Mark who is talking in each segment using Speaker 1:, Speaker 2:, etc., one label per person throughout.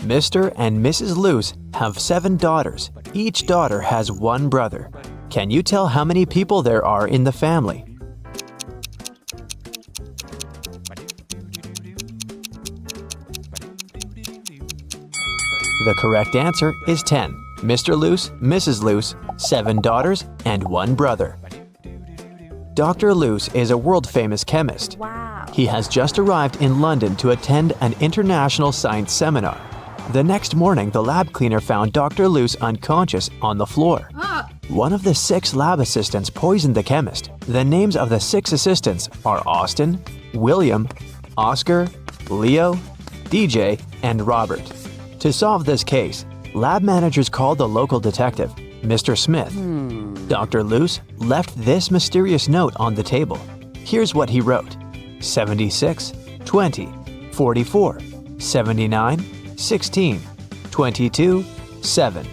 Speaker 1: Mr. and Mrs. Luce have 7 daughters. Each daughter has 1 brother. Can you tell how many people there are in the family? The correct answer is 10. Mr. Luce, Mrs. Luce, 7 daughters, and 1 brother. Dr. Luce is a world-famous chemist.
Speaker 2: Wow.
Speaker 1: He has just arrived in London to attend an international science seminar. The next morning, the lab cleaner found Dr. Luce unconscious on the floor. One of the 6 lab assistants poisoned the chemist. The names of the 6 assistants are Austin, William, Oscar, Leo, DJ, and Robert. To solve this case, lab managers called the local detective, Mr. Smith. Dr. Luce left this mysterious note on the table. Here's what he wrote: 76, 20, 44, 79, 16, 22, 7.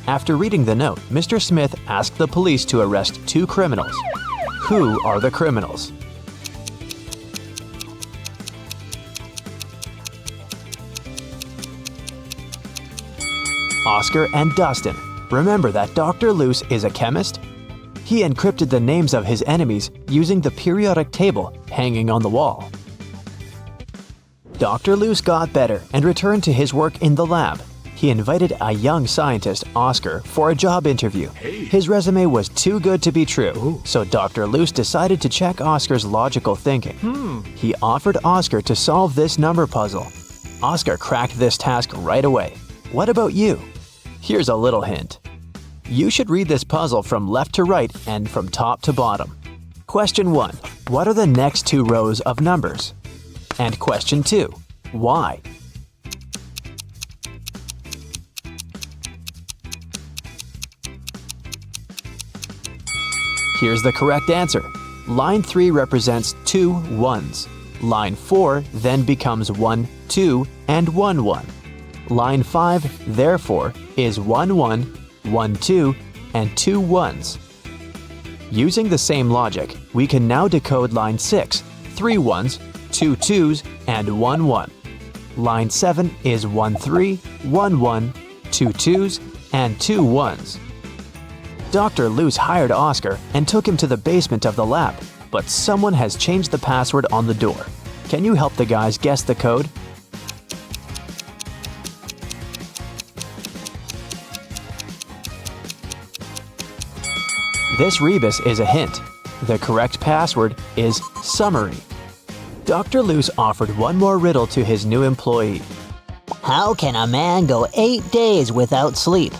Speaker 1: After reading the note, Mr. Smith asked the police to arrest 2 criminals. Who are the criminals? Oscar and Dustin. Remember that Dr. Luce is a chemist? He encrypted the names of his enemies using the periodic table hanging on the wall. Dr. Luce got better and returned to his work in the lab. He invited a young scientist, Oscar, for a job interview. His resume was too good to be true, so Dr. Luce decided to check Oscar's logical thinking. He offered Oscar to solve this number puzzle. Oscar cracked this task right away. What about you? Here's a little hint. You should read this puzzle from left to right and from top to bottom. Question 1. What are the next 2 rows of numbers? And question 2. Why? Here's the correct answer. Line 3 represents 2 1s. Line 4 then becomes 1 2 and 1 1. Line 5, therefore, is 1 1, 1 2, and 2 1s. Using the same logic, we can now decode line 6, 3 1s, 2 2s, and 1 1. Line 7 is 1 3, 1 1, 2 2s, and 2 1s. Dr. Luce hired Oscar and took him to the basement of the lab, but someone has changed the password on the door. Can you help the guys guess the code? This rebus is a hint. The correct password is summary. Dr. Luce offered one more riddle to his new employee.
Speaker 3: How can a man go 8 days without sleep?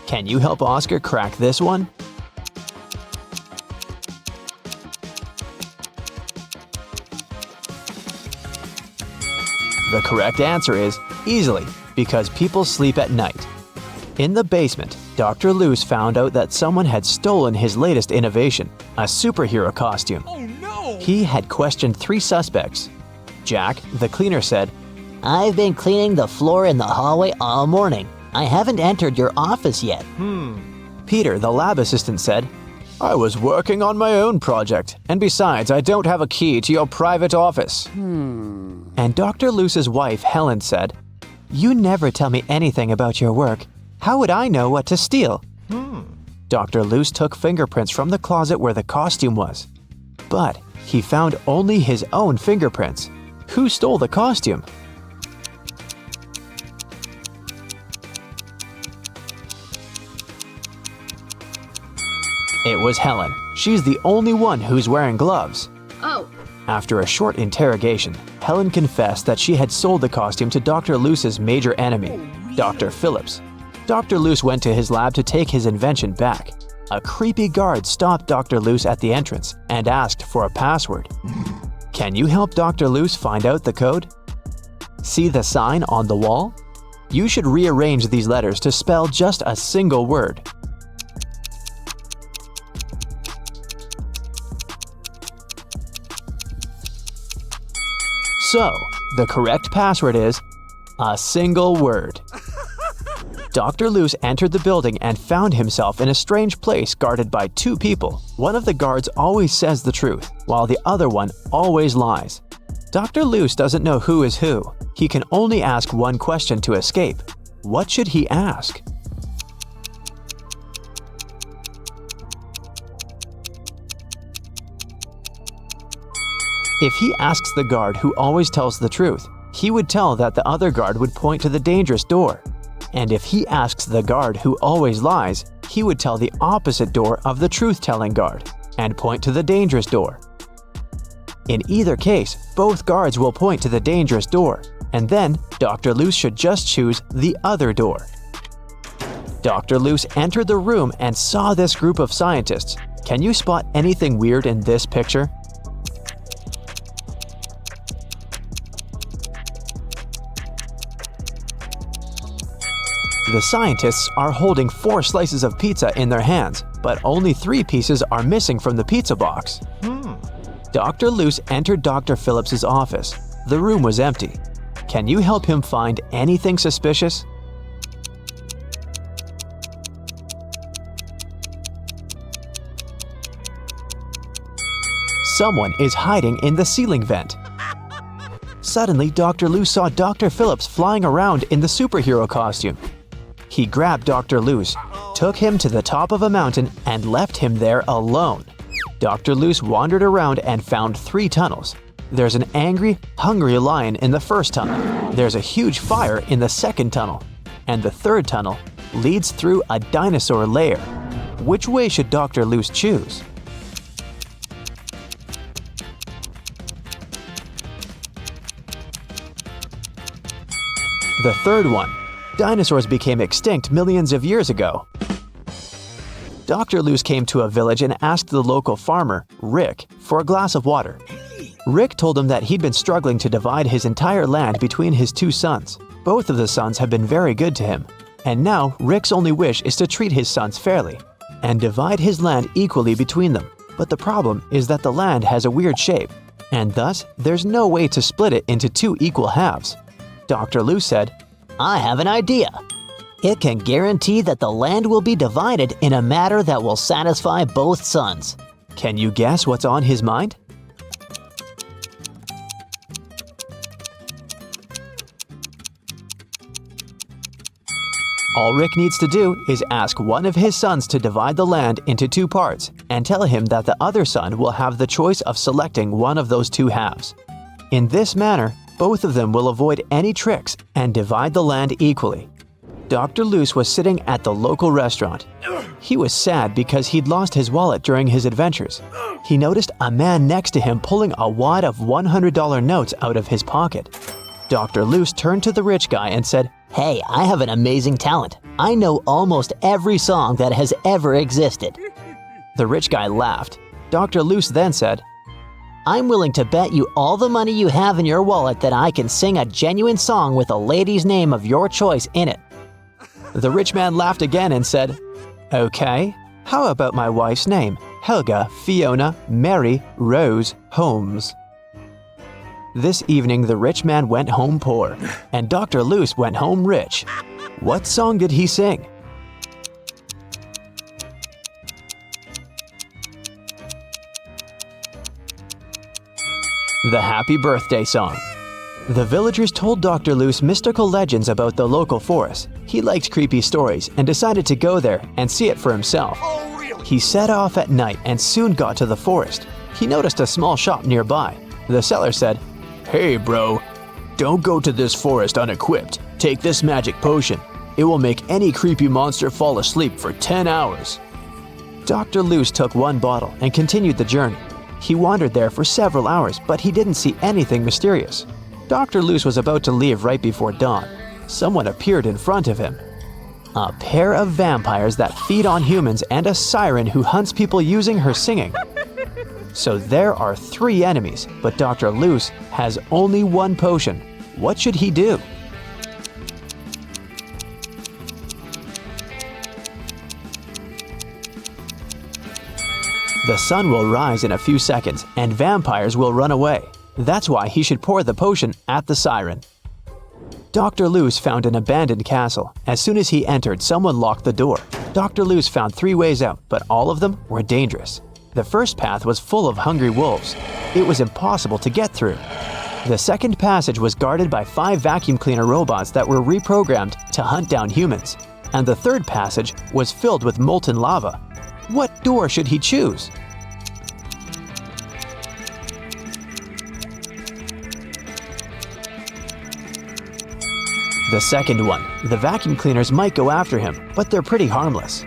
Speaker 1: Can you help Oscar crack this one? The correct answer is easily, because people sleep at night. In the basement, Dr. Luce found out that someone had stolen his latest innovation, a superhero costume.
Speaker 4: Oh no!
Speaker 1: He had questioned 3 suspects. Jack, the cleaner, said,
Speaker 3: I've been cleaning the floor in the hallway all morning. I haven't entered your office yet.
Speaker 1: Peter, the lab assistant, said, I was working on my own project, and besides, I don't have a key to your private office. And Dr. Luce's wife, Helen, said, You never tell me anything about your work. How would I know what to steal? Dr. Luce took fingerprints from the closet where the costume was. But he found only his own fingerprints. Who stole the costume? It was Helen. She's the only one who's wearing gloves.
Speaker 2: Oh.
Speaker 1: After a short interrogation, Helen confessed that she had sold the costume to Dr. Luce's major enemy, Dr. Phillips. Dr. Luce went to his lab to take his invention back. A creepy guard stopped Dr. Luce at the entrance and asked for a password. Can you help Dr. Luce find out the code? See the sign on the wall? You should rearrange these letters to spell just a single word. So, the correct password is a single word. Dr. Luce entered the building and found himself in a strange place guarded by 2 people. One of the guards always says the truth, while the other one always lies. Dr. Loose doesn't know who is who. He can only ask one question to escape. What should he ask? If he asks the guard who always tells the truth, he would tell that the other guard would point to the dangerous door. And if he asks the guard who always lies, he would tell the opposite door of the truth-telling guard and point to the dangerous door. In either case, both guards will point to the dangerous door, and then Dr. Loose should just choose the other door. Dr. Loose entered the room and saw this group of scientists. Can you spot anything weird in this picture? The scientists are holding 4 slices of pizza in their hands, but only 3 pieces are missing from the pizza box. Dr. Loose entered Dr. Phillips's office. The room was empty. Can you help him find anything suspicious? Someone is hiding in the ceiling vent. Suddenly, Dr. Loose saw Dr. Phillips flying around in the superhero costume. He grabbed Dr. Loose, took him to the top of a mountain, and left him there alone. Dr. Loose wandered around and found 3 tunnels. There's an angry, hungry lion in the first tunnel. There's a huge fire in the second tunnel. And the third tunnel leads through a dinosaur lair. Which way should Dr. Loose choose? The third one. Dinosaurs became extinct millions of years ago. Dr. Loose came to a village and asked the local farmer, Rick, for a glass of water. Rick told him that he'd been struggling to divide his entire land between his 2 sons. Both of the sons have been very good to him. And now, Rick's only wish is to treat his sons fairly and divide his land equally between them. But the problem is that the land has a weird shape, and thus, there's no way to split it into 2 equal halves. Dr. Loose said,
Speaker 3: I have an idea. It can guarantee that the land will be divided in a manner that will satisfy both sons.
Speaker 1: Can you guess what's on his mind? All Rick needs to do is ask one of his sons to divide the land into 2 parts and tell him that the other son will have the choice of selecting one of those 2 halves. In this manner, both of them will avoid any tricks and divide the land equally. Dr. Loose was sitting at the local restaurant. He was sad because he'd lost his wallet during his adventures. He noticed a man next to him pulling a wad of $100 notes out of his pocket. Dr. Loose turned to the rich guy and said,
Speaker 3: Hey, I have an amazing talent. I know almost every song that has ever existed.
Speaker 1: The rich guy laughed. Dr. Loose then said,
Speaker 3: I'm willing to bet you all the money you have in your wallet that I can sing a genuine song with a lady's name of your choice in it.
Speaker 1: The rich man laughed again and said, Okay, how about my wife's name? Helga, Fiona, Mary, Rose, Holmes. This evening, the rich man went home poor, and Dr. Loose went home rich. What song did he sing? The Happy Birthday Song. The villagers told Dr. Loose mystical legends about the local forest. He liked creepy stories and decided to go there and see it for himself. He set off at night and soon got to the forest. He noticed a small shop nearby. The seller said, Hey bro, don't go to this forest unequipped. Take this magic potion. It will make any creepy monster fall asleep for 10 hours. Dr. Loose took 1 bottle and continued the journey. He wandered there for several hours, but he didn't see anything mysterious. Dr. Loose was about to leave right before dawn. Someone appeared in front of him. A pair of vampires that feed on humans and a siren who hunts people using her singing. So there are 3 enemies, but Dr. Loose has only 1 potion. What should he do? The sun will rise in a few seconds, and vampires will run away. That's why he should pour the potion at the siren. Dr. Loose found an abandoned castle. As soon as he entered, someone locked the door. Dr. Loose found 3 ways out, but all of them were dangerous. The first path was full of hungry wolves. It was impossible to get through. The second passage was guarded by 5 vacuum cleaner robots that were reprogrammed to hunt down humans. And the third passage was filled with molten lava. What door should he choose? The second one. The vacuum cleaners might go after him, but they're pretty harmless.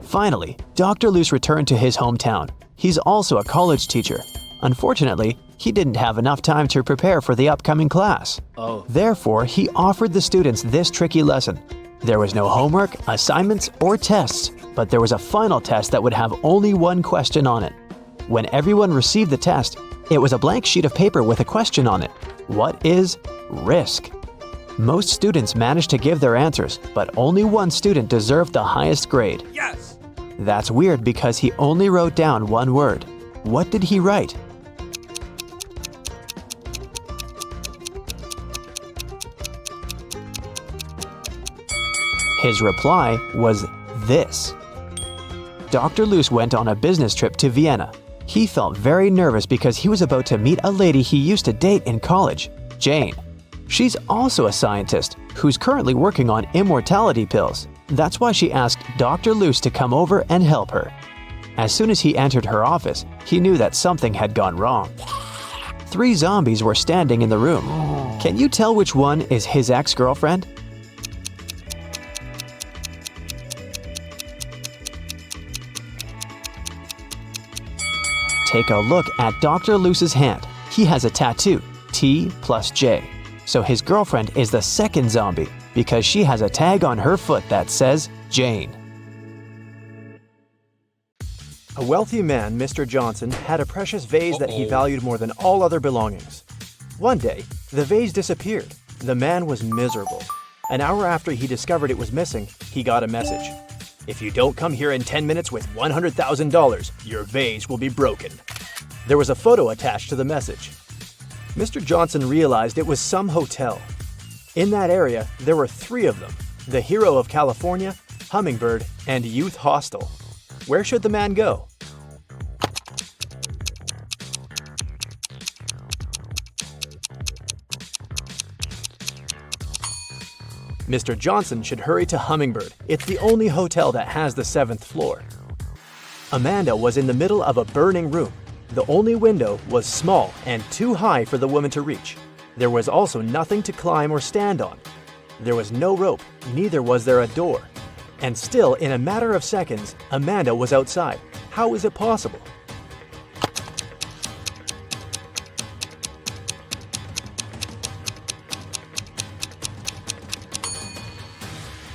Speaker 1: Finally, Dr. Luce returned to his hometown. He's also a college teacher. Unfortunately, he didn't have enough time to prepare for the upcoming class. Therefore, he offered the students this tricky lesson. There was no homework, assignments, or tests, but there was a final test that would have only one question on it. When everyone received the test, it was a blank sheet of paper with a question on it. What is risk? Most students managed to give their answers, but only one student deserved the highest grade.
Speaker 2: Yes!
Speaker 1: That's weird because he only wrote down one word. What did he write? His reply was this. Dr. Luce went on a business trip to Vienna. He felt very nervous because he was about to meet a lady he used to date in college, Jane. She's also a scientist who's currently working on immortality pills. That's why she asked Dr. Luce to come over and help her. As soon as he entered her office, he knew that something had gone wrong. 3 zombies were standing in the room. Can you tell which one is his ex-girlfriend? Take a look at Dr. Luce's hand. He has a tattoo, T plus J. So his girlfriend is the second zombie because she has a tag on her foot that says Jane.
Speaker 4: A wealthy man, Mr. Johnson, had a precious vase that he valued more than all other belongings. One day, the vase disappeared. The man was miserable. An hour after he discovered it was missing, he got a message. If you don't come here in 10 minutes with $100,000, your vase will be broken. There was a photo attached to the message. Mr. Johnson realized it was some hotel. In that area, there were 3 of them: the Hero of California, Hummingbird, and Youth Hostel. Where should the man go? Mr. Johnson should hurry to Hummingbird. It's the only hotel that has the 7th floor. Amanda was in the middle of a burning room. The only window was small and too high for the woman to reach. There was also nothing to climb or stand on. There was no rope, neither was there a door. And still, in a matter of seconds, Amanda was outside. How is it possible?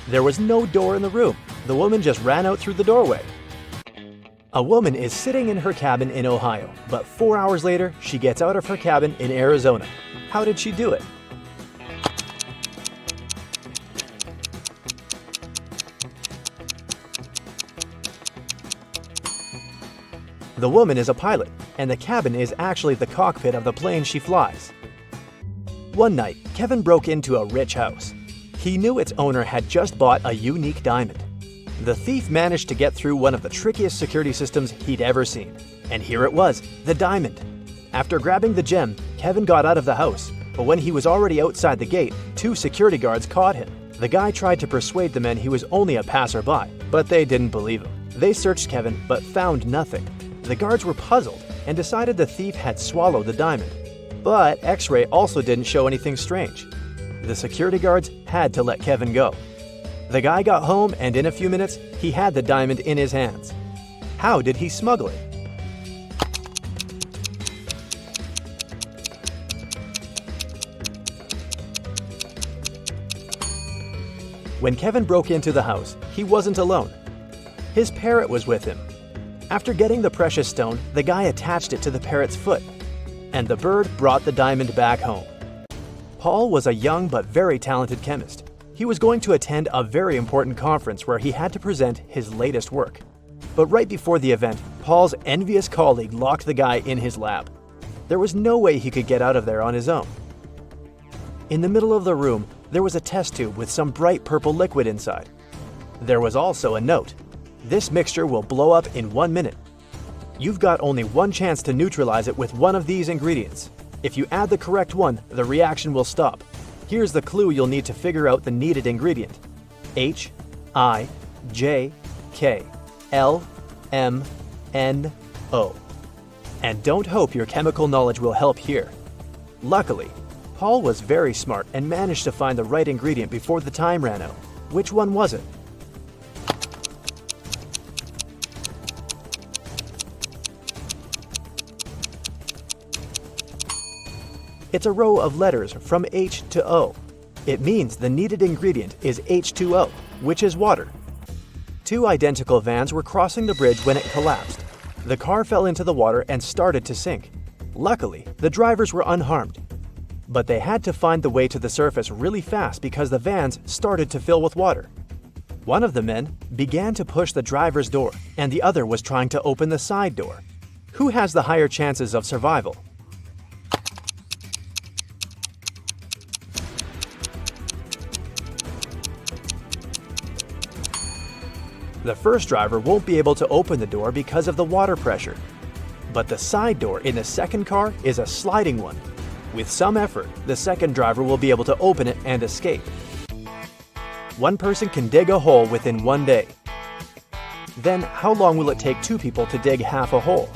Speaker 4: There was no door in the room. The woman just ran out through the doorway. A woman is sitting in her cabin in Ohio, but 4 hours later, she gets out of her cabin in Arizona. How did she do it? The woman is a pilot, and the cabin is actually the cockpit of the plane she flies. One night, Kevin broke into a rich house. He knew its owner had just bought a unique diamond. The thief managed to get through one of the trickiest security systems he'd ever seen. And here it was, the diamond. After grabbing the gem, Kevin got out of the house, but when he was already outside the gate, 2 security guards caught him. The guy tried to persuade the men he was only a passerby, but they didn't believe him. They searched Kevin, but found nothing. The guards were puzzled and decided the thief had swallowed the diamond. But X-ray also didn't show anything strange. The security guards had to let Kevin go. The guy got home, and in a few minutes, he had the diamond in his hands. How did he smuggle it? When Kevin broke into the house, he wasn't alone. His parrot was with him. After getting the precious stone, the guy attached it to the parrot's foot, and the bird brought the diamond back home. Paul was a young but very talented chemist. He was going to attend a very important conference where he had to present his latest work. But right before the event, Paul's envious colleague locked the guy in his lab. There was no way he could get out of there on his own. In the middle of the room, there was a test tube with some bright purple liquid inside. There was also a note. This mixture will blow up in 1 minute. You've got only one chance to neutralize it with one of these ingredients. If you add the correct one, the reaction will stop. Here's the clue you'll need to figure out the needed ingredient. H, I, J, K, L, M, N, O. And don't hope your chemical knowledge will help here. Luckily, Paul was very smart and managed to find the right ingredient before the time ran out. Which one was it? It's a row of letters from H to O. It means the needed ingredient is H2O, which is water. Two identical vans were crossing the bridge when it collapsed. The car fell into the water and started to sink. Luckily, the drivers were unharmed. But they had to find the way to the surface really fast because the vans started to fill with water. One of the men began to push the driver's door, and the other was trying to open the side door. Who has the higher chances of survival? The first driver won't be able to open the door because of the water pressure. But the side door in the second car is a sliding one. With some effort, the second driver will be able to open it and escape. One person can dig a hole within 1 day. Then, how long will it take two people to dig half a hole?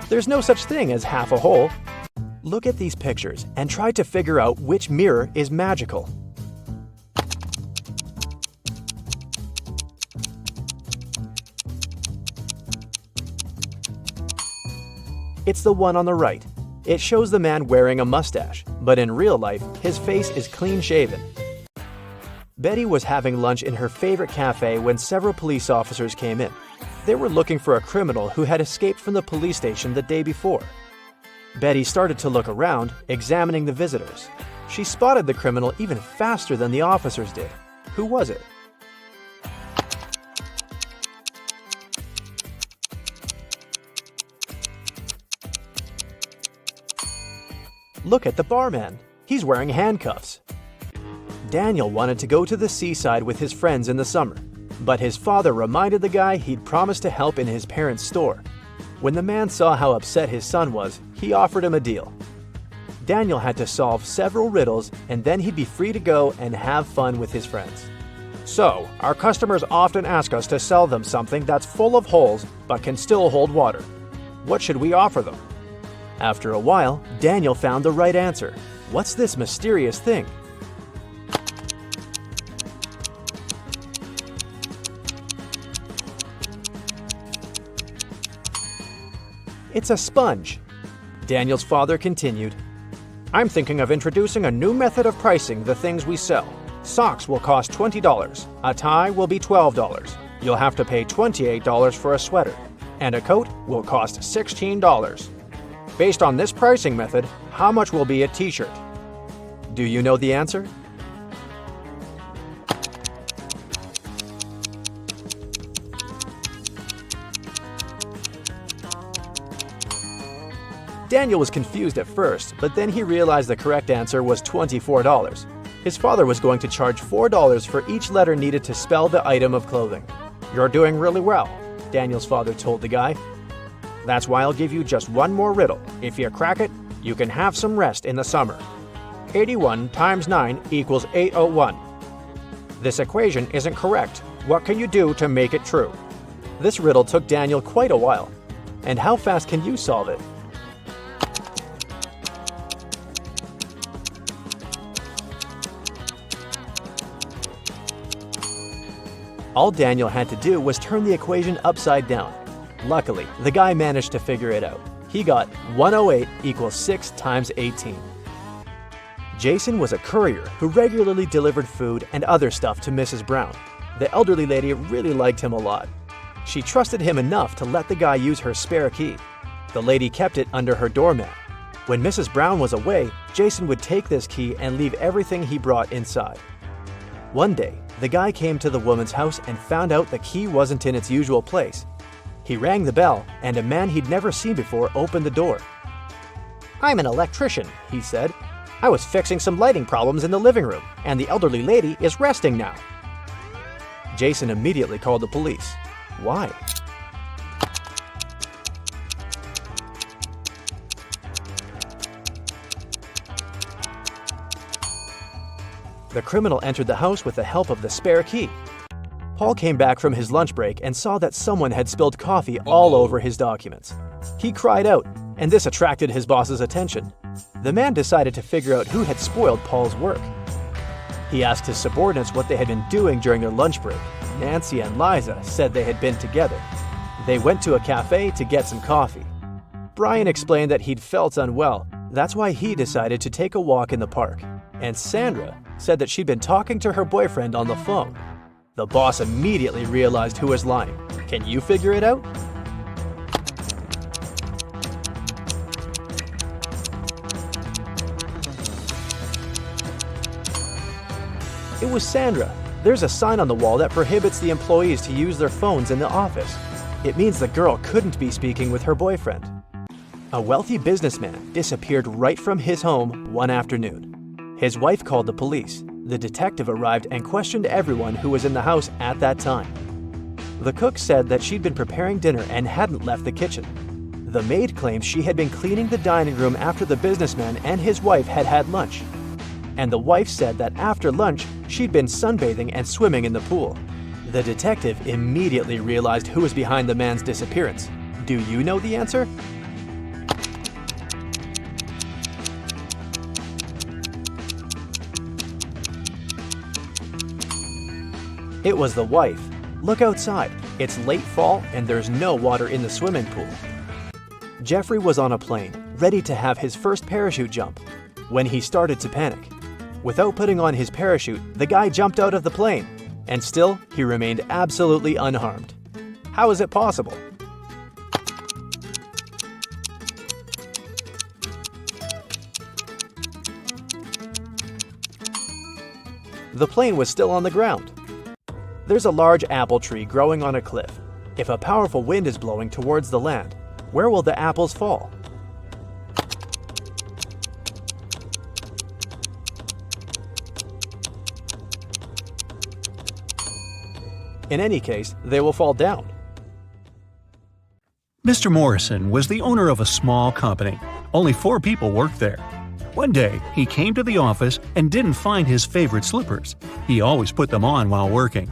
Speaker 4: There's no such thing as half a hole. Look at these pictures and try to figure out which mirror is magical. It's the one on the right. It shows the man wearing a mustache, but in real life, his face is clean-shaven. Betty was having lunch in her favorite cafe when several police officers came in. They were looking for a criminal who had escaped from the police station the day before. Betty started to look around, examining the visitors. She spotted the criminal even faster than the officers did. Who was it? Look at the barman. He's wearing handcuffs. Daniel wanted to go to the seaside with his friends in the summer, but his father reminded the guy he'd promised to help in his parents' store. When the man saw how upset his son was, he offered him a deal. Daniel had to solve several riddles and then he'd be free to go and have fun with his friends. So, our customers often ask us to sell them something that's full of holes but can still hold water. What should we offer them? After a while, Daniel found the right answer. What's this mysterious thing? It's a sponge. Daniel's father continued, I'm thinking of introducing a new method of pricing the things we sell. Socks will cost $20. A tie will be $12. You'll have to pay $28 for a sweater. And a coat will cost $16. Based on this pricing method, how much will be a t-shirt? Do you know the answer? Daniel was confused at first, but then he realized the correct answer was $24. His father was going to charge $4 for each letter needed to spell the item of clothing. You're doing really well, Daniel's father told the guy. That's why I'll give you just one more riddle. If you crack it, you can have some rest in the summer. 81 times 9 equals 801. This equation isn't correct. What can you do to make it true? This riddle took Daniel quite a while. And how fast can you solve it? All Daniel had to do was turn the equation upside down. Luckily, the guy managed to figure it out. He got 108 equals 6 times 18. Jason was a courier who regularly delivered food and other stuff to Mrs. Brown. The elderly lady really liked him a lot. She trusted him enough to let the guy use her spare key. The lady kept it under her doormat. When Mrs. Brown was away, Jason would take this key and leave everything he brought inside. One day, the guy came to the woman's house and found out the key wasn't in its usual place. He rang the bell, and a man he'd never seen before opened the door. I'm an electrician, he said. I was fixing some lighting problems in the living room, and the elderly lady is resting now. Jason immediately called the police. Why? The criminal entered the house with the help of the spare key. Paul came back from his lunch break and saw that someone had spilled coffee all over his documents. He cried out, and this attracted his boss's attention. The man decided to figure out who had spoiled Paul's work. He asked his subordinates what they had been doing during their lunch break. Nancy and Liza said they had been together. They went to a cafe to get some coffee. Brian explained that he'd felt unwell. That's why he decided to take a walk in the park. And Sandra said that she'd been talking to her boyfriend on the phone. The boss immediately realized who was lying. Can you figure it out? It was Sandra. There's a sign on the wall that prohibits the employees to use their phones in the office. It means the girl couldn't be speaking with her boyfriend. A wealthy businessman disappeared right from his home one afternoon. His wife called the police. The detective arrived and questioned everyone who was in the house at that time. The cook said that she'd been preparing dinner and hadn't left the kitchen. The maid claimed she had been cleaning the dining room after the businessman and his wife had had lunch. And the wife said that after lunch, she'd been sunbathing and swimming in the pool. The detective immediately realized who was behind the man's disappearance. Do you know the answer? It was the wife. Look outside. It's late fall and there's no water in the swimming pool. Jeffrey was on a plane, ready to have his first parachute jump, when he started to panic. Without putting on his parachute, the guy jumped out of the plane, and still, he remained absolutely unharmed. How is it possible? The plane was still on the ground. There's a large apple tree growing on a cliff. If a powerful wind is blowing towards the land, where will the apples fall? In any case, they will fall down.
Speaker 2: Mr. Morrison was the owner of a small company. Only 4 people worked there. One day, he came to the office and didn't find his favorite slippers. He always put them on while working.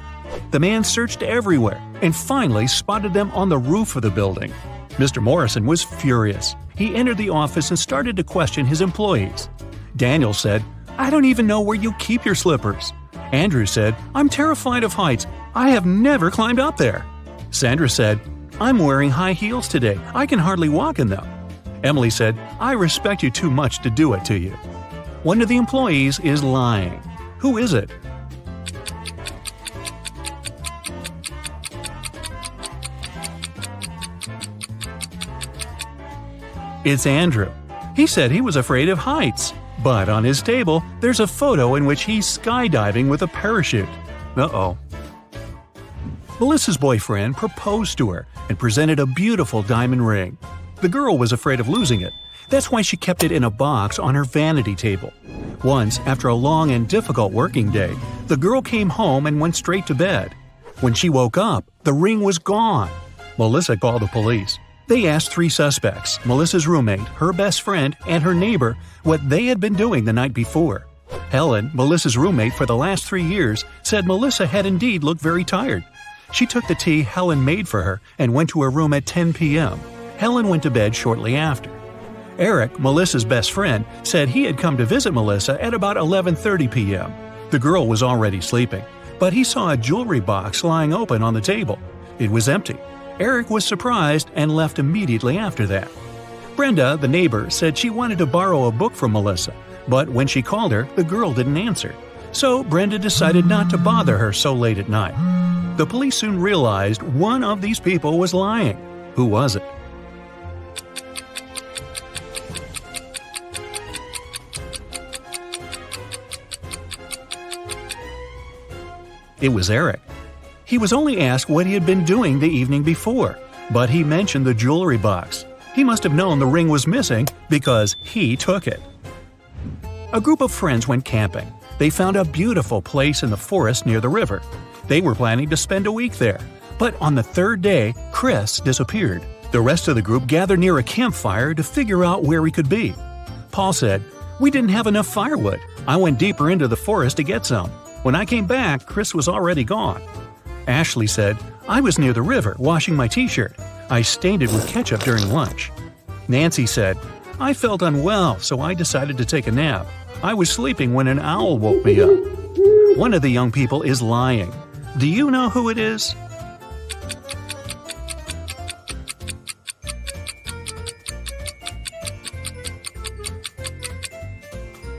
Speaker 2: The man searched everywhere and finally spotted them on the roof of the building. Mr. Morrison was furious. He entered the office and started to question his employees. Daniel said, "I don't even know where you keep your slippers." Andrew said, "I'm terrified of heights. I have never climbed up there." Sandra said, "I'm wearing high heels today. I can hardly walk in them." Emily said, "I respect you too much to do it to you." One of the employees is lying. Who is it? It's Andrew. He said he was afraid of heights. But on his table, there's a photo in which he's skydiving with a parachute. Uh-oh. Melissa's boyfriend proposed to her and presented a beautiful diamond ring. The girl was afraid of losing it. That's why she kept it in a box on her vanity table. Once, after a long and difficult working day, the girl came home and went straight to bed. When she woke up, the ring was gone. Melissa called the police. They asked 3 suspects, Melissa's roommate, her best friend, and her neighbor, what they had been doing the night before. Helen, Melissa's roommate for the last 3 years, said Melissa had indeed looked very tired. She took the tea Helen made for her and went to her room at 10 p.m. Helen went to bed shortly after. Eric, Melissa's best friend, said he had come to visit Melissa at about 11:30 p.m. The girl was already sleeping, but he saw a jewelry box lying open on the table. It was empty. Eric was surprised and left immediately after that. Brenda, the neighbor, said she wanted to borrow a book from Melissa, but when she called her, the girl didn't answer. So Brenda decided not to bother her so late at night. The police soon realized one of these people was lying. Who was it? It was Eric. He was only asked what he had been doing the evening before, but he mentioned the jewelry box. He must have known the ring was missing because he took it. A group of friends went camping. They found a beautiful place in the forest near the river. They were planning to spend a week there. But on the third day, Chris disappeared. The rest of the group gathered near a campfire to figure out where he could be. Paul said, "We didn't have enough firewood. I went deeper into the forest to get some. When I came back, Chris was already gone." Ashley said, "I was near the river washing my t-shirt. I stained it with ketchup during lunch." Nancy said, "I felt unwell, so I decided to take a nap. I was sleeping when an owl woke me up." One of the young people is lying. Do you know who it is?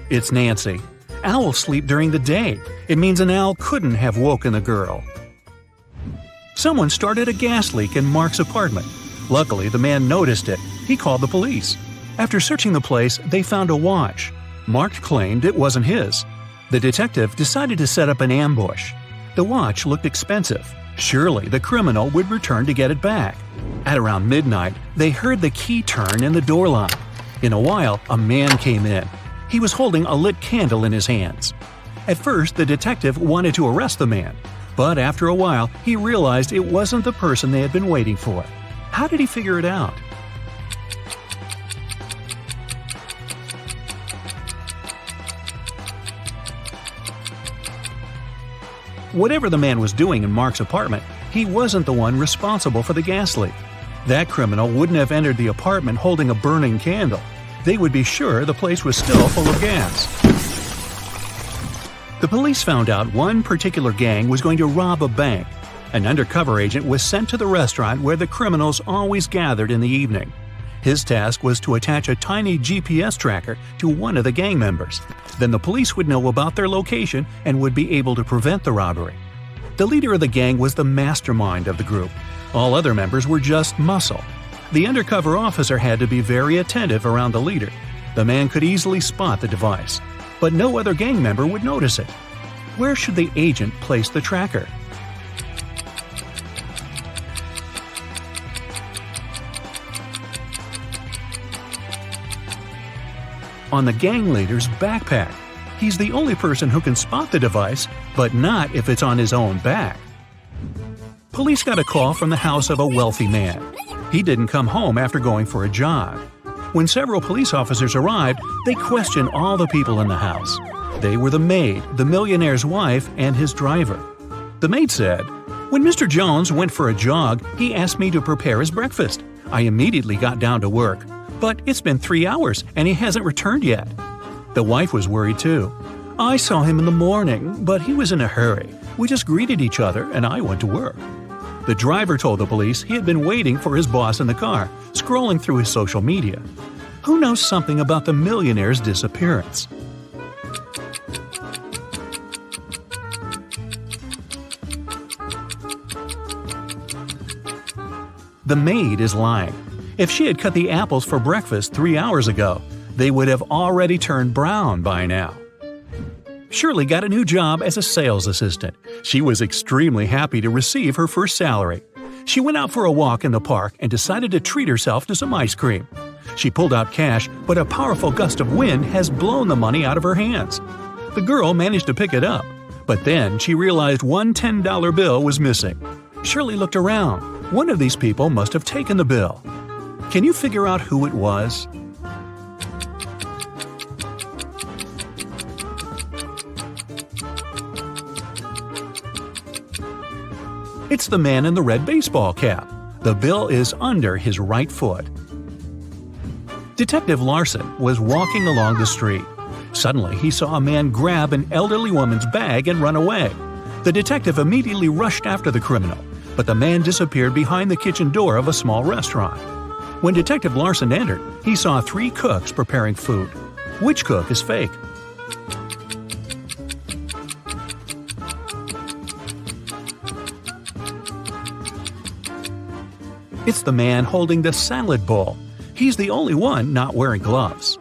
Speaker 2: It's Nancy. Owls sleep during the day. It means an owl couldn't have woken the girl. Someone started a gas leak in Mark's apartment. Luckily, the man noticed it. He called the police. After searching the place, they found a watch. Mark claimed it wasn't his. The detective decided to set up an ambush. The watch looked expensive. Surely the criminal would return to get it back. At around midnight, they heard the key turn in the door lock. In a while, a man came in. He was holding a lit candle in his hands. At first, the detective wanted to arrest the man, but after a while, he realized it wasn't the person they had been waiting for. How did he figure it out? Whatever the man was doing in Mark's apartment, he wasn't the one responsible for the gas leak. That criminal wouldn't have entered the apartment holding a burning candle. They would be sure the place was still full of gas. The police found out one particular gang was going to rob a bank. An undercover agent was sent to the restaurant where the criminals always gathered in the evening. His task was to attach a tiny GPS tracker to one of the gang members. Then the police would know about their location and would be able to prevent the robbery. The leader of the gang was the mastermind of the group. All other members were just muscle. The undercover officer had to be very attentive around the leader. The man could easily spot the device, but no other gang member would notice it. Where should the agent place the tracker? On the gang leader's backpack. He's the only person who can spot the device, but not if it's on his own back. Police got a call from the house of a wealthy man. He didn't come home after going for a jog. When several police officers arrived, they questioned all the people in the house. They were the maid, the millionaire's wife, and his driver. The maid said, "When Mr. Jones went for a jog, he asked me to prepare his breakfast. I immediately got down to work. But it's been 3 hours and he hasn't returned yet." The wife was worried too. "I saw him in the morning, but he was in a hurry. We just greeted each other and I went to work." The driver told the police he had been waiting for his boss in the car, scrolling through his social media. Who knows something about the millionaire's disappearance? The maid is lying. If she had cut the apples for breakfast 3 hours ago, they would have already turned brown by now. Shirley got a new job as a sales assistant. She was extremely happy to receive her first salary. She went out for a walk in the park and decided to treat herself to some ice cream. She pulled out cash, but a powerful gust of wind has blown the money out of her hands. The girl managed to pick it up, but then she realized one $10 bill was missing. Shirley looked around. One of these people must have taken the bill. Can you figure out who it was? It's the man in the red baseball cap. The bill is under his right foot. Detective Larson was walking along the street. Suddenly, he saw a man grab an elderly woman's bag and run away. The detective immediately rushed after the criminal, but the man disappeared behind the kitchen door of a small restaurant. When Detective Larson entered, he saw 3 cooks preparing food. Which cook is fake? It's the man holding the salad bowl. He's the only one not wearing gloves.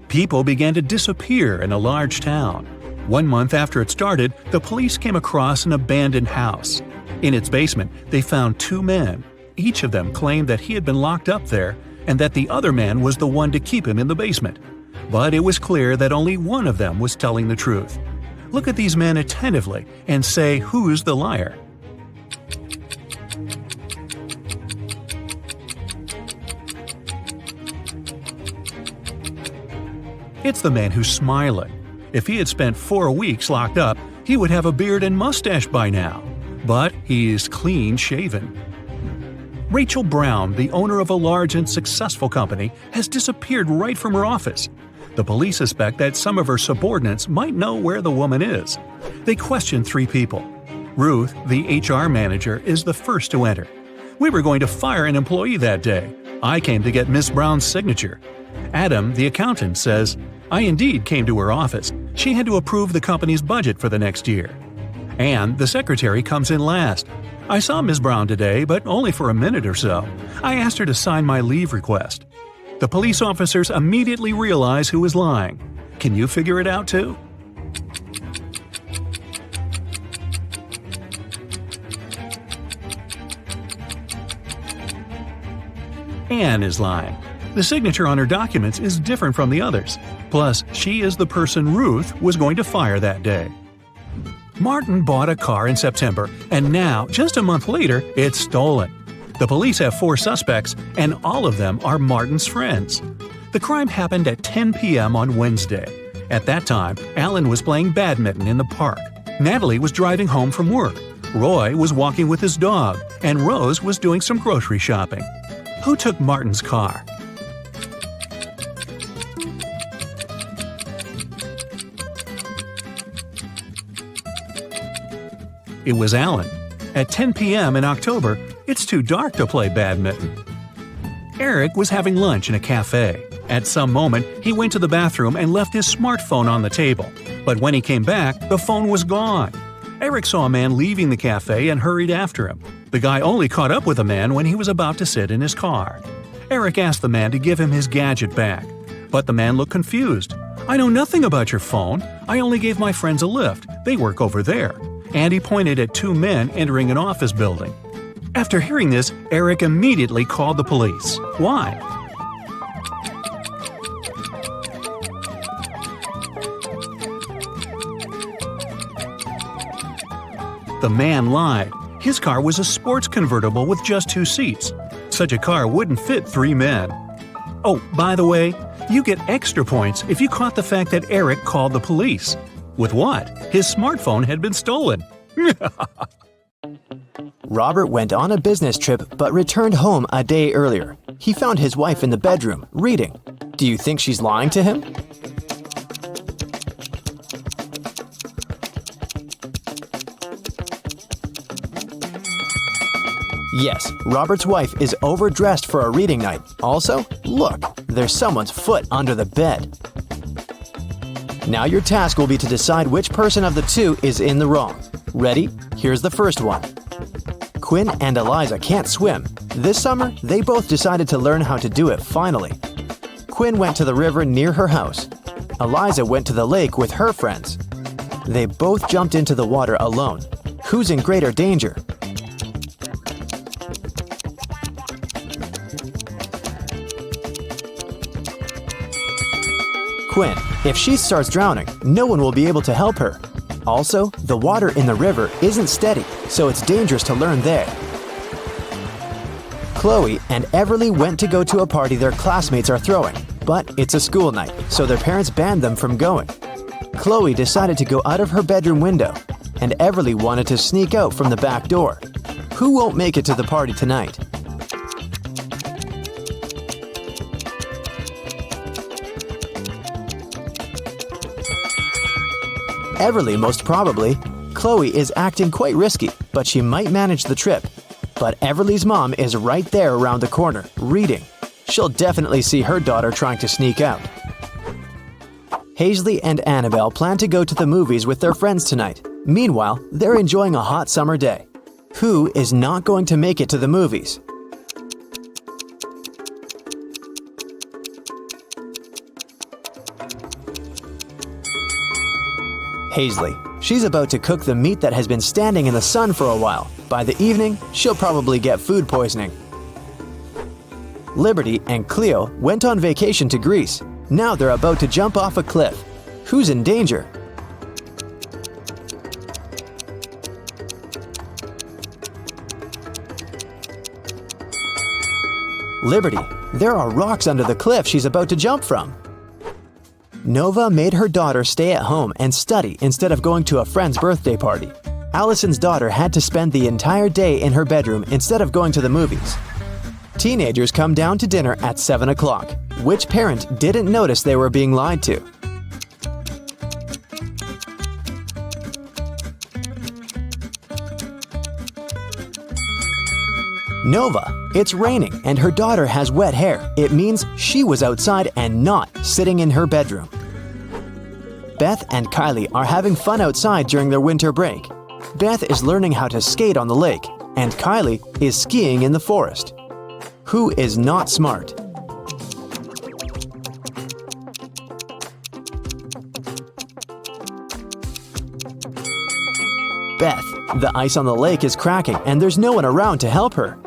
Speaker 2: People began to disappear in a large town. 1 month after it started, the police came across an abandoned house. In its basement, they found 2 men. Each of them claimed that he had been locked up there and that the other man was the one to keep him in the basement. But it was clear that only one of them was telling the truth. Look at these men attentively and say who's the liar. It's the man who's smiling. If he had spent 4 weeks locked up, he would have a beard and mustache by now. But he's clean shaven. Rachel Brown, the owner of a large and successful company, has disappeared right from her office. The police suspect that some of her subordinates might know where the woman is. They question 3 people. Ruth, the HR manager, is the first to enter. "We were going to fire an employee that day. I came to get Miss Brown's signature." Adam, the accountant, says, "I indeed came to her office. She had to approve the company's budget for the next year." Anne, the secretary, comes in last. "I saw Miss Brown today, but only for a minute or so. I asked her to sign my leave request." The police officers immediately realize who is lying. Can you figure it out too? Anne is lying. The signature on her documents is different from the others. Plus, she is the person Ruth was going to fire that day. Martin bought a car in September, and now, just a month later, it's stolen. The police have 4 suspects, and all of them are Martin's friends. The crime happened at 10 p.m. on Wednesday. At that time, Alan was playing badminton in the park. Natalie was driving home from work. Roy was walking with his dog, and Rose was doing some grocery shopping. Who took Martin's car? It was Alan. At 10 p.m. in October, it's too dark to play badminton. Eric was having lunch in a cafe. At some moment, he went to the bathroom and left his smartphone on the table. But when he came back, the phone was gone. Eric saw a man leaving the cafe and hurried after him. The guy only caught up with the man when he was about to sit in his car. Eric asked the man to give him his gadget back. But the man looked confused. "I know nothing about your phone. I only gave my friends a lift. They work over there." And he pointed at 2 men entering an office building. After hearing this, Eric immediately called the police. Why? The man lied. His car was a sports convertible with just 2 seats. Such a car wouldn't fit 3 men. Oh, by the way, you get extra points if you caught the fact that Eric called the police. With what? His smartphone had been stolen.
Speaker 1: Robert went on a business trip but returned home a day earlier. He found his wife in the bedroom, reading. Do you think she's lying to him? Yes, Robert's wife is overdressed for a reading night. Also, look, there's someone's foot under the bed. Now your task will be to decide which person of the 2 is in the wrong. Ready? Here's the first one. Quinn and Eliza can't swim. This summer, they both decided to learn how to do it finally. Quinn went to the river near her house. Eliza went to the lake with her friends. They both jumped into the water alone. Who's in greater danger? Quinn. If she starts drowning, no one will be able to help her. Also, the water in the river isn't steady, so it's dangerous to learn there. Chloe and Everly went to go to a party their classmates are throwing, but it's a school night, so their parents banned them from going. Chloe decided to go out of her bedroom window, and Everly wanted to sneak out from the back door. Who won't make it to the party tonight? Everly, most probably. Chloe is acting quite risky, but she might manage the trip. But Everly's mom is right there around the corner, reading. She'll definitely see her daughter trying to sneak out. Hazley and Annabelle plan to go to the movies with their friends tonight. Meanwhile, they're enjoying a hot summer day. Who is not going to make it to the movies? Hazley. She's about to cook the meat that has been standing in the sun for a while. By the evening, she'll probably get food poisoning. Liberty and Cleo went on vacation to Greece. Now they're about to jump off a cliff. Who's in danger? Liberty, there are rocks under the cliff she's about to jump from. Nova made her daughter stay at home and study instead of going to a friend's birthday party. Allison's daughter had to spend the entire day in her bedroom instead of going to the movies. Teenagers come down to dinner at 7 o'clock. Which parent didn't notice they were being lied to? Nova, it's raining and her daughter has wet hair. It means she was outside and not sitting in her bedroom. Beth and Kylie are having fun outside during their winter break. Beth is learning how to skate on the lake, and Kylie is skiing in the forest. Who is not smart? Beth, the ice on the lake is cracking and there's no one around to help her.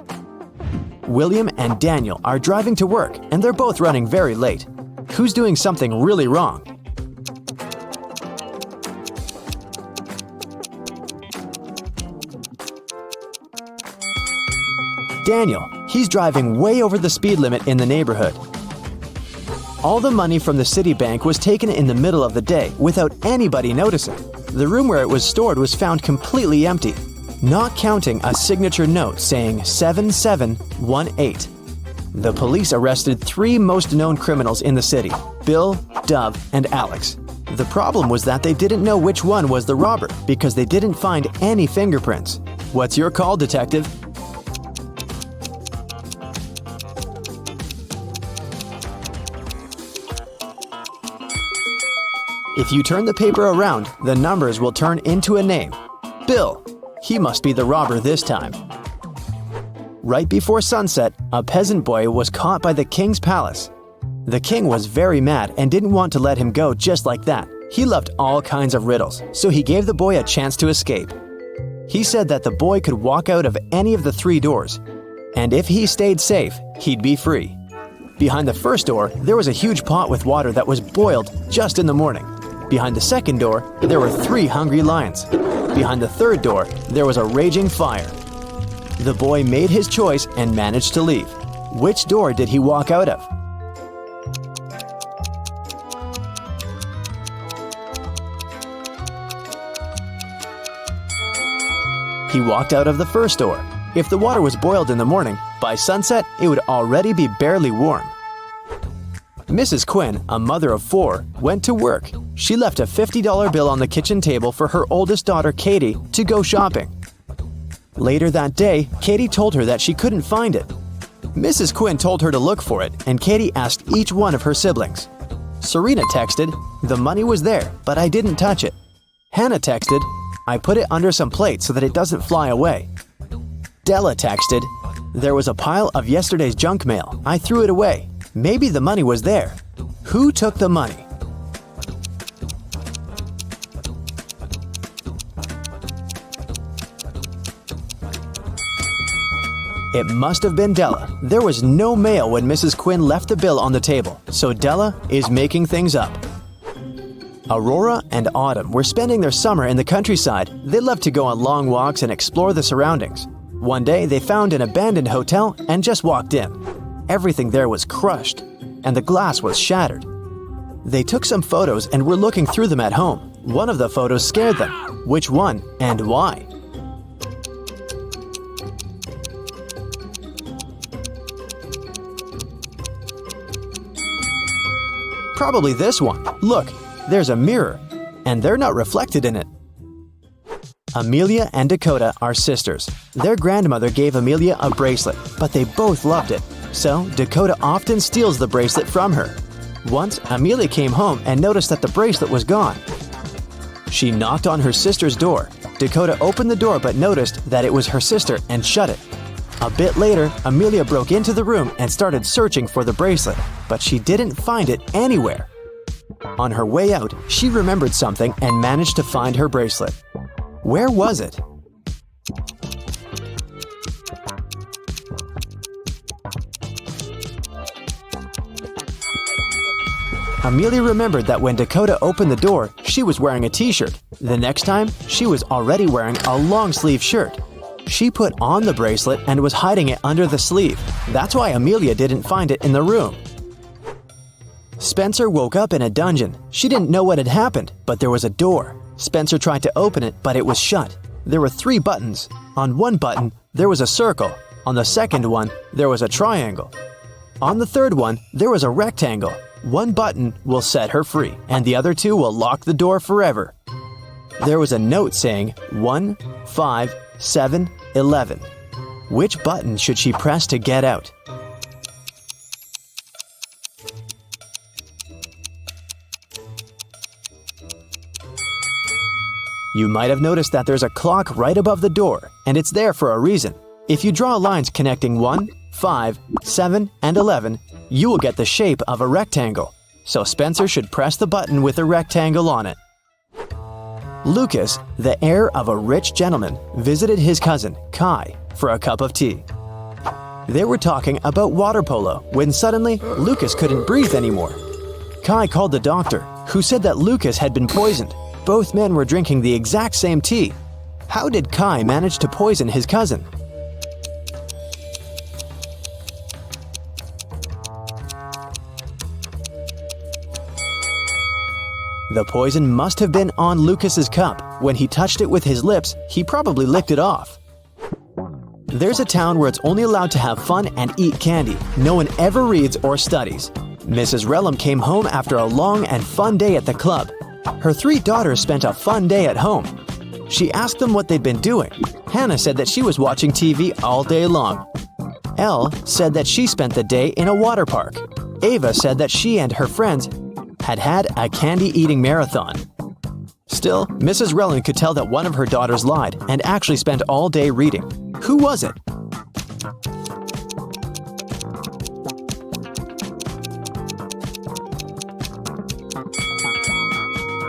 Speaker 1: William and Daniel are driving to work and they're both running very late. Who's doing something really wrong? Daniel, he's driving way over the speed limit in the neighborhood. All the money from the city bank was taken in the middle of the day without anybody noticing. The room where it was stored was found completely empty, not counting a signature note saying 7718. The police arrested 3 most known criminals in the city, Bill, Dub, and Alex. The problem was that they didn't know which one was the robber because they didn't find any fingerprints. What's your call, detective? If you turn the paper around, the numbers will turn into a name. Bill. He must be the robber this time. Right before sunset, a peasant boy was caught by the king's palace. The king was very mad and didn't want to let him go just like that. He loved all kinds of riddles, so he gave the boy a chance to escape. He said that the boy could walk out of any of the 3 doors, and if he stayed safe, he'd be free. Behind the first door, there was a huge pot with water that was boiled just in the morning. Behind the second door, there were 3 hungry lions. Behind the third door, there was a raging fire. The boy made his choice and managed to leave. Which door did he walk out of? He walked out of the first door. If the water was boiled in the morning, by sunset it would already be barely warm. Mrs. Quinn, a mother of 4, went to work. She left a $50 bill on the kitchen table for her oldest daughter, Katie, to go shopping. Later that day, Katie told her that she couldn't find it. Mrs. Quinn told her to look for it, and Katie asked each one of her siblings. Serena texted, "The money was there, but I didn't touch it." Hannah texted, "I put it under some plates so that it doesn't fly away." Della texted, "There was a pile of yesterday's junk mail. I threw it away. Maybe the money was there." Who took the money? It must have been Della. There was no mail when Mrs. Quinn left the bill on the table, so Della is making things up. Aurora and Autumn were spending their summer in the countryside. They loved to go on long walks and explore the surroundings. One day, they found an abandoned hotel and just walked in. Everything there was crushed, and the glass was shattered. They took some photos and were looking through them at home. One of the photos scared them. Which one and why? Probably this one. Look, there's a mirror, and they're not reflected in it. Amelia and Dakota are sisters. Their grandmother gave Amelia a bracelet, but they both loved it. So, Dakota often steals the bracelet from her. Once, Amelia came home and noticed that the bracelet was gone. She knocked on her sister's door. Dakota opened the door but noticed that it was her sister and shut it. A bit later, Amelia broke into the room and started searching for the bracelet, but she didn't find it anywhere. On her way out, she remembered something and managed to find her bracelet. Where was it? Amelia remembered that when Dakota opened the door, she was wearing a t-shirt. The next time, she was already wearing a long-sleeve shirt. She put on the bracelet and was hiding it under the sleeve. That's why Amelia didn't find it in the room. Spencer woke up in a dungeon. She didn't know what had happened, but there was a door. Spencer tried to open it, but it was shut. There were 3 buttons. On one button, there was a circle. On the second one, there was a triangle. On the third one, there was a rectangle. One button will set her free, and the other 2 will lock the door forever. There was a note saying 1, 5, 7, 11. Which button should she press to get out? You might have noticed that there's a clock right above the door, and it's there for a reason. If you draw lines connecting 1, 5, 7, and 11, you will get the shape of a rectangle. So Spencer should press the button with a rectangle on it. Lucas, the heir of a rich gentleman, visited his cousin, Kai, for a cup of tea. They were talking about water polo when suddenly Lucas couldn't breathe anymore. Kai called the doctor, who said that Lucas had been poisoned. Both men were drinking the exact same tea. How did Kai manage to poison his cousin? The poison must have been on Lucas's cup. When he touched it with his lips, he probably licked it off. There's a town where it's only allowed to have fun and eat candy. No one ever reads or studies. Mrs. Relham came home after a long and fun day at the club. Her 3 daughters spent a fun day at home. She asked them what they'd been doing. Hannah said that she was watching TV all day long. Elle said that she spent the day in a water park. Ava said that she and her friends had a candy-eating marathon. Still, Mrs. Relham could tell that one of her daughters lied and actually spent all day reading. Who was it?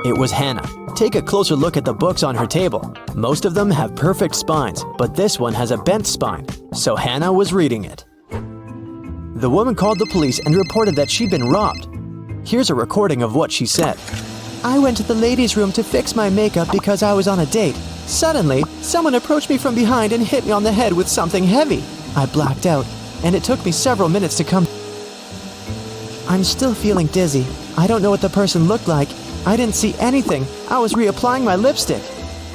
Speaker 1: It was Hannah. Take a closer look at the books on her table. Most of them have perfect spines, but this one has a bent spine, so Hannah was reading it. The woman called the police and reported that she'd been robbed. Here's a recording of what she said. I went to the ladies' room to fix my makeup because I was on a date. Suddenly, someone approached me from behind and hit me on the head with something heavy. I blacked out, and it took me several minutes to come. I'm still feeling dizzy. I don't know what the person looked like. I didn't see anything. I was reapplying my lipstick.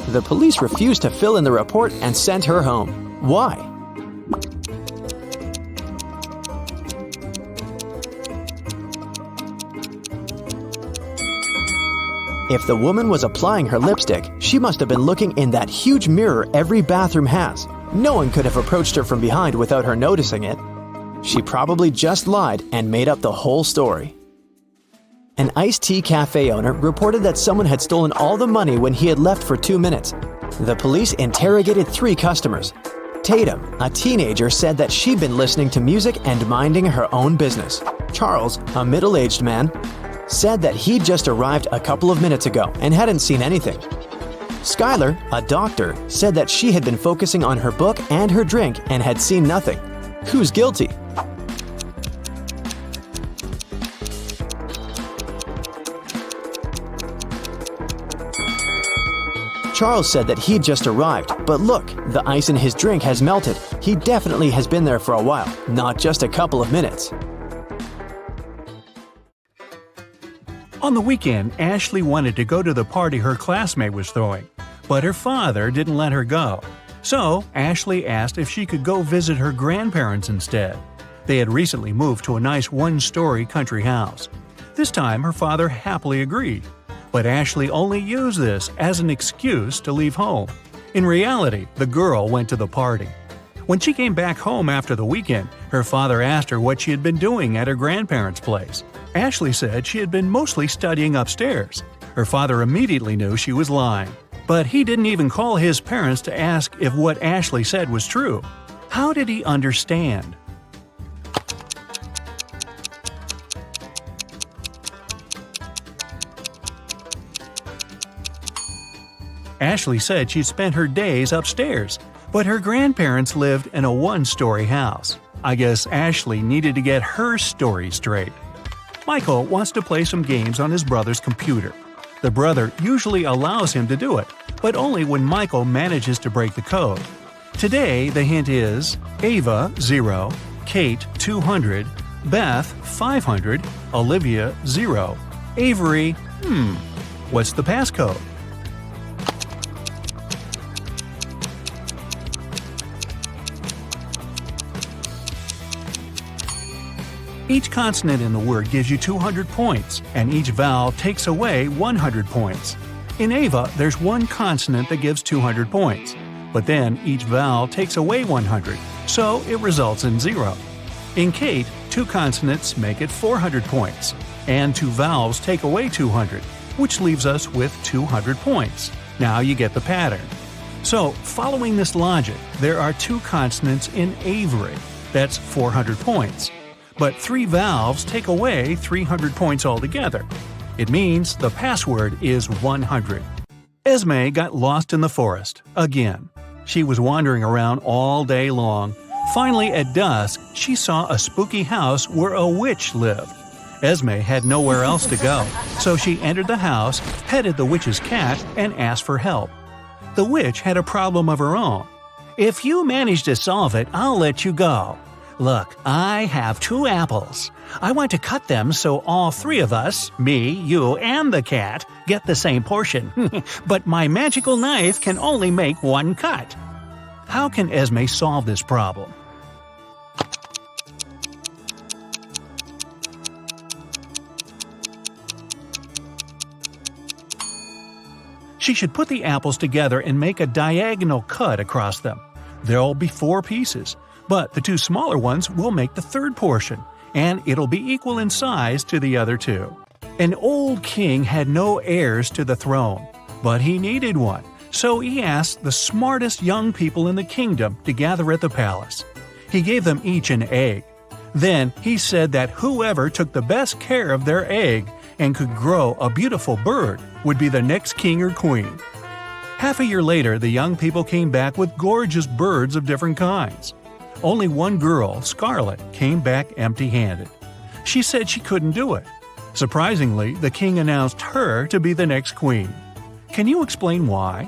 Speaker 1: The police refused to fill in the report and sent her home. Why? If the woman was applying her lipstick, she must have been looking in that huge mirror every bathroom has. No one could have approached her from behind without her noticing it. She probably just lied and made up the whole story. An iced tea cafe owner reported that someone had stolen all the money when he had left for 2 minutes. The police interrogated 3 customers. Tatum, a teenager, said that she'd been listening to music and minding her own business. Charles, a middle-aged man, said that he'd just arrived a couple of minutes ago and hadn't seen anything. Skylar, a doctor, said that she had been focusing on her book and her drink and had seen nothing. Who's guilty? Charles said that he'd just arrived, but look, the ice in his drink has melted. He definitely has been there for a while, not just a couple of minutes.
Speaker 2: On the weekend, Ashley wanted to go to the party her classmate was throwing, but her father didn't let her go. So, Ashley asked if she could go visit her grandparents instead. They had recently moved to a nice 1-story country house. This time, her father happily agreed. But Ashley only used this as an excuse to leave home. In reality, the girl went to the party. When she came back home after the weekend, her father asked her what she had been doing at her grandparents' place. Ashley said she had been mostly studying upstairs. Her father immediately knew she was lying. But he didn't even call his parents to ask if what Ashley said was true. How did he understand? Ashley said she'd spent her days upstairs, but her grandparents lived in a 1-story house. I guess Ashley needed to get her story straight. Michael wants to play some games on his brother's computer. The brother usually allows him to do it, but only when Michael manages to break the code. Today, the hint is Ava 0, Kate 200, Beth 500, Olivia 0, Avery, what's the passcode? Each consonant in the word gives you 200 points, and each vowel takes away 100 points. In Ava, there's one consonant that gives 200 points, but then each vowel takes away 100, so it results in 0. In Kate, 2 consonants make it 400 points, and 2 vowels take away 200, which leaves us with 200 points. Now you get the pattern. So, following this logic, there are 2 consonants in Avery. That's 400 points. But 3 vowels take away 300 points altogether. It means the password is 100. Esme got lost in the forest, again. She was wandering around all day long. Finally, at dusk, she saw a spooky house where a witch lived. Esme had nowhere else to go, so she entered the house, petted the witch's cat, and asked for help. The witch had a problem of her own. "If you manage to solve it, I'll let you go. Look, I have 2 apples. I want to cut them so all 3 of us, me, you, and the cat, get the same portion. But my magical knife can only make 1 cut." How can Esme solve this problem? She should put the apples together and make a diagonal cut across them. There'll be 4 pieces. But the 2 smaller ones will make the 3rd portion, and it'll be equal in size to the other 2. An old king had no heirs to the throne, but he needed one, so he asked the smartest young people in the kingdom to gather at the palace. He gave them each an egg. Then he said that whoever took the best care of their egg and could grow a beautiful bird would be the next king or queen. Half a year later, the young people came back with gorgeous birds of different kinds. Only one girl, Scarlet, came back empty-handed. She said she couldn't do it. Surprisingly, the king announced her to be the next queen. Can you explain why?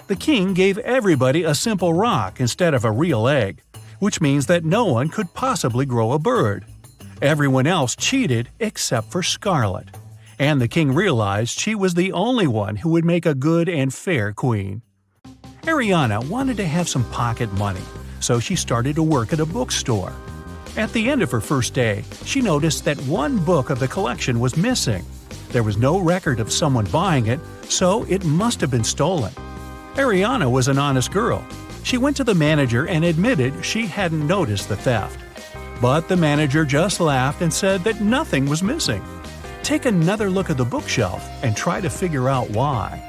Speaker 2: The king gave everybody a simple rock instead of a real egg, which means that no one could possibly grow a bird. Everyone else cheated except for Scarlet. And the king realized she was the only one who would make a good and fair queen. Ariana wanted to have some pocket money, so she started to work at a bookstore. At the end of her first day, she noticed that one book of the collection was missing. There was no record of someone buying it, so it must have been stolen. Ariana was an honest girl. She went to the manager and admitted she hadn't noticed the theft. But the manager just laughed and said that nothing was missing. Take another look at the bookshelf and try to figure out why.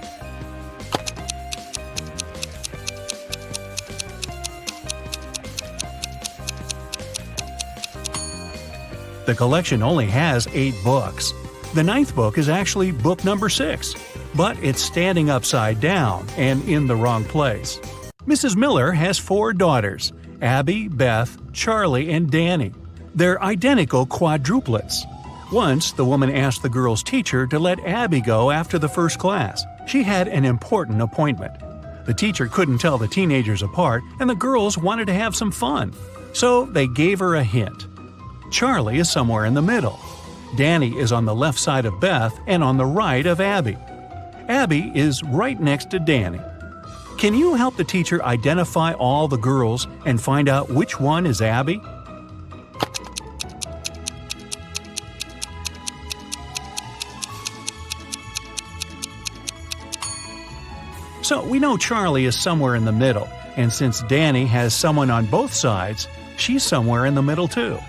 Speaker 2: The collection only has 8 books. The 9th book is actually book number 6, but it's standing upside down and in the wrong place. Mrs. Miller has 4 daughters, Abby, Beth, Charlie, and Danny. They're identical quadruplets. Once, the woman asked the girl's teacher to let Abby go after the first class. She had an important appointment. The teacher couldn't tell the teenagers apart, and the girls wanted to have some fun. So they gave her a hint. Charlie is somewhere in the middle. Danny is on the left side of Beth and on the right of Abby. Abby is right next to Danny. Can you help the teacher identify all the girls and find out which one is Abby? So we know Charlie is somewhere in the middle, and since Danny has someone on both sides, she's somewhere in the middle too.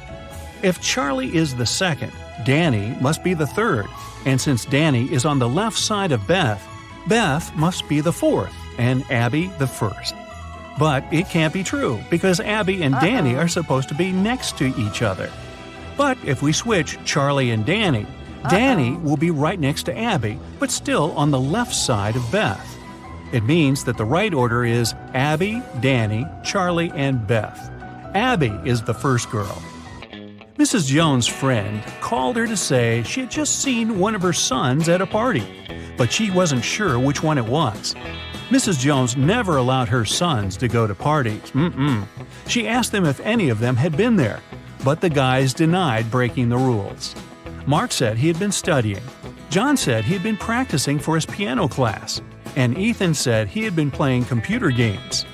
Speaker 2: If Charlie is the second, Danny must be the third, and since Danny is on the left side of Beth, Beth must be the fourth, and Abby the first. But it can't be true, because Abby and Danny are supposed to be next to each other. But if we switch Charlie and Danny, Danny will be right next to Abby, but still on the left side of Beth. It means that the right order is Abby, Danny, Charlie, and Beth. Abby is the first girl. Mrs. Jones' friend called her to say she had just seen one of her sons at a party, but she wasn't sure which one it was. Mrs. Jones never allowed her sons to go to parties. She asked them if any of them had been there, but the guys denied breaking the rules. Mark said he had been studying. John said he had been practicing for his piano class. And Ethan said he had been playing computer games.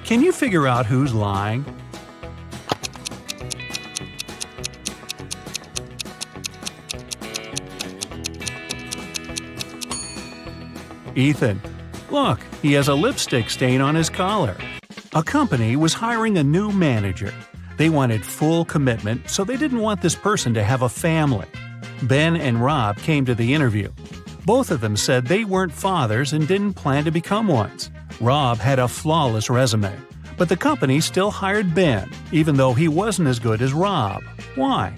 Speaker 2: Can you figure out who's lying? Ethan. Look, he has a lipstick stain on his collar. A company was hiring a new manager. They wanted full commitment, so they didn't want this person to have a family. Ben and Rob came to the interview. Both of them said they weren't fathers and didn't plan to become ones. Rob had a flawless resume, but the company still hired Ben, even though he wasn't as good as Rob. Why?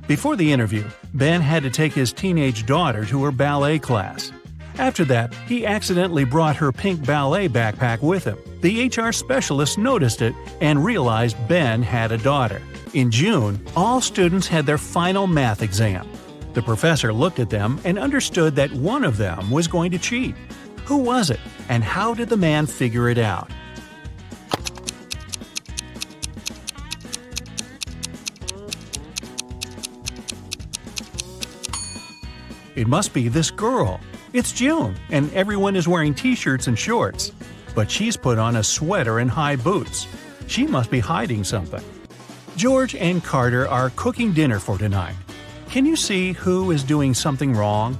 Speaker 2: Before the interview, Ben had to take his teenage daughter to her ballet class. After that, he accidentally brought her pink ballet backpack with him. The HR specialist noticed it and realized Ben had a daughter. In June, all students had their final math exam. The professor looked at them and understood that one of them was going to cheat. Who was it, and how did the man figure it out? It must be this girl. It's June, and everyone is wearing t-shirts and shorts. But she's put on a sweater and high boots. She must be hiding something. George and Carter are cooking dinner for tonight. Can you see who is doing something wrong?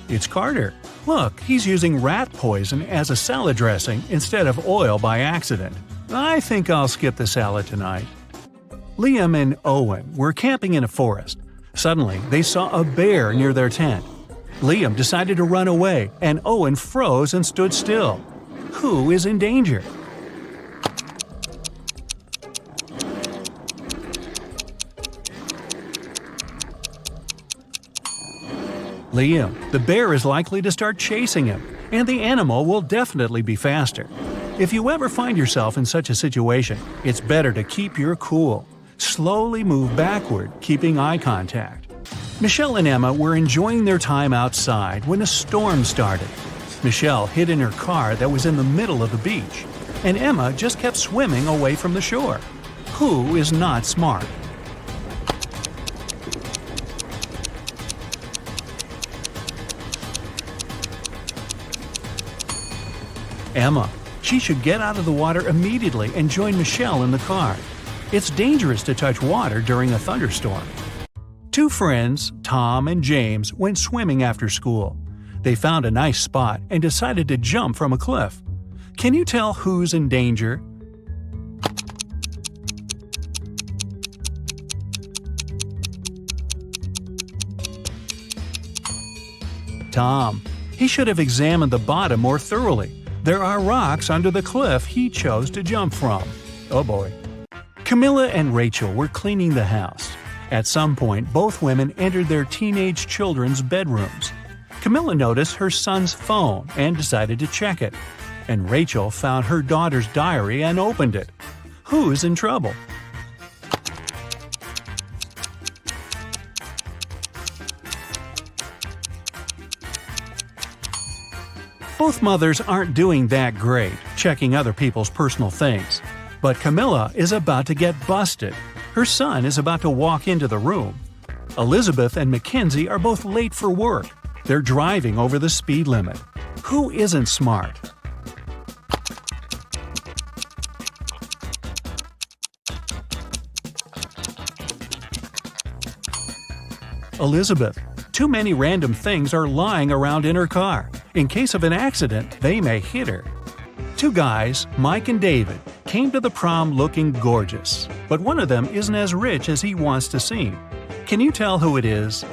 Speaker 2: It's Carter. Look, he's using rat poison as a salad dressing instead of oil by accident. I think I'll skip the salad tonight. Liam and Owen were camping in a forest. Suddenly, they saw a bear near their tent. Liam decided to run away, and Owen froze and stood still. Who is in danger? Liam. The bear is likely to start chasing him, and the animal will definitely be faster. If you ever find yourself in such a situation, it's better to keep your cool. Slowly move backward, keeping eye contact. Michelle and Emma were enjoying their time outside when a storm started. Michelle hid in her car that was in the middle of the beach, and Emma just kept swimming away from the shore. Who is not smart? Emma. She should get out of the water immediately and join Michelle in the car. It's dangerous to touch water during a thunderstorm. Two friends, Tom and James, went swimming after school. They found a nice spot and decided to jump from a cliff. Can you tell who's in danger? Tom. He should have examined the bottom more thoroughly. There are rocks under the cliff he chose to jump from. Oh boy. Camilla and Rachel were cleaning the house. At some point, both women entered their teenage children's bedrooms. Camilla noticed her son's phone and decided to check it. And Rachel found her daughter's diary and opened it. Who's in trouble? Both mothers aren't doing that great, checking other people's personal things. But Camilla is about to get busted. Her son is about to walk into the room. Elizabeth and Mackenzie are both late for work. They're driving over the speed limit. Who isn't smart? Elizabeth. Too many random things are lying around in her car. In case of an accident, they may hit her. Two guys, Mike and David, came to the prom looking gorgeous, but one of them isn't as rich as he wants to seem. Can you tell who it is?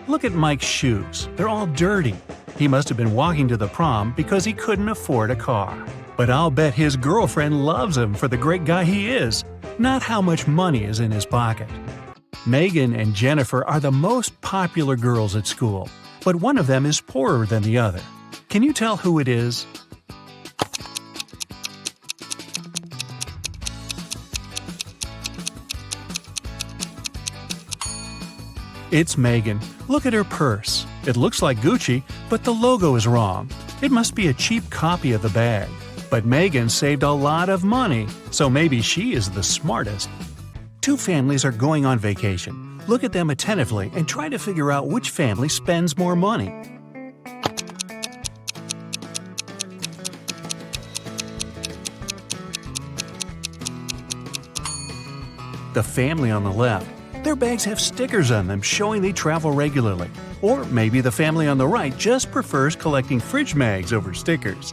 Speaker 2: Look at Mike's shoes. They're all dirty. He must have been walking to the prom because he couldn't afford a car. But I'll bet his girlfriend loves him for the great guy he is, not how much money is in his pocket. Megan and Jennifer are the most popular girls at school, but one of them is poorer than the other. Can you tell who it is? It's Megan. Look at her purse. It looks like Gucci, but the logo is wrong. It must be a cheap copy of the bag. But Megan saved a lot of money, so maybe she is the smartest. Two families are going on vacation. Look at them attentively and try to figure out which family spends more money. The family on the left. Their bags have stickers on them showing they travel regularly. Or maybe the family on the right just prefers collecting fridge mags over stickers.